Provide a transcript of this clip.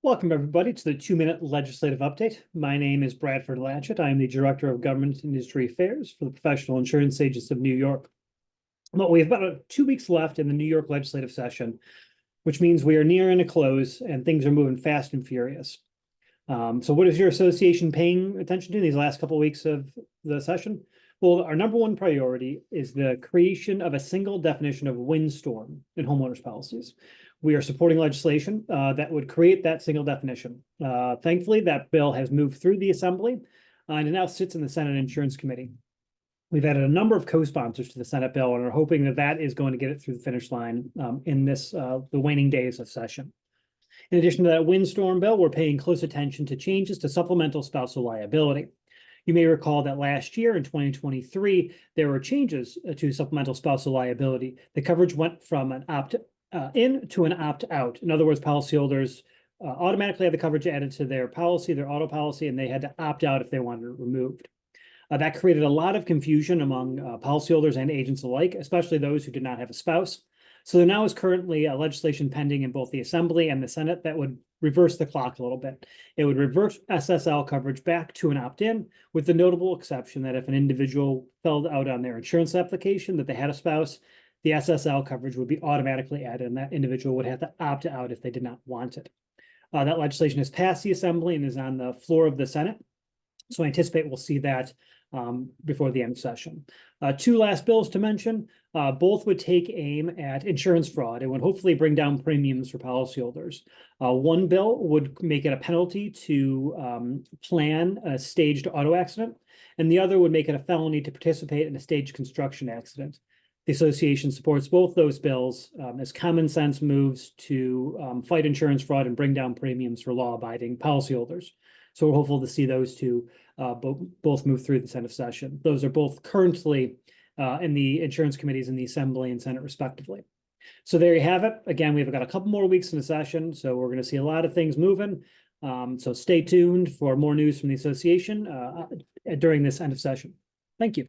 Welcome, everybody, to the 2-minute legislative update. My name is Bradford Latchett. I am the Director of Government and Industry Affairs for the Professional Insurance Agents of New York. Well, we have about 2 weeks left in the New York legislative session, which means we are nearing a close and things are moving fast and furious. So what is your association paying attention to these last couple of weeks of the session? Well, our number one priority is the creation of a single definition of windstorm in homeowners policies. We are supporting legislation that would create that single definition. Thankfully, that bill has moved through the Assembly and it now sits in the Senate Insurance Committee. We've added a number of co-sponsors to the Senate bill and are hoping that that is going to get it through the finish line in the waning days of session. In addition to that windstorm bill, we're paying close attention to changes to supplemental spousal liability. You may recall that last year in 2023, there were changes to supplemental spousal liability. The coverage went from an opt-in to an opt-out. In other words, policyholders automatically had the coverage added to their policy, their auto policy, and they had to opt out if they wanted it removed. That created a lot of confusion among policyholders and agents alike, especially those who did not have a spouse. So there now is currently legislation pending in both the Assembly and the Senate that would reverse the clock a little bit. It would reverse SSL coverage back to an opt-in, with the notable exception that if an individual filled out on their insurance application that they had a spouse, the SSL coverage would be automatically added, and that individual would have to opt out if they did not want it. That legislation has passed the Assembly and is on the floor of the Senate. So I anticipate we'll see that before the end of session. 2 last bills to mention. Both would take aim at insurance fraud and would hopefully bring down premiums for policyholders. One bill would make it a penalty to plan a staged auto accident, and the other would make it a felony to participate in a staged construction accident. The association supports both those bills as common sense moves to fight insurance fraud and bring down premiums for law-abiding policyholders. So we're hopeful to see those two both move through the Senate session. Those are both currently in the insurance committees in the Assembly and Senate, respectively. So there you have it. Again, we've got a couple more weeks in the session, so we're going to see a lot of things moving. So stay tuned for more news from the association during this end of session. Thank you.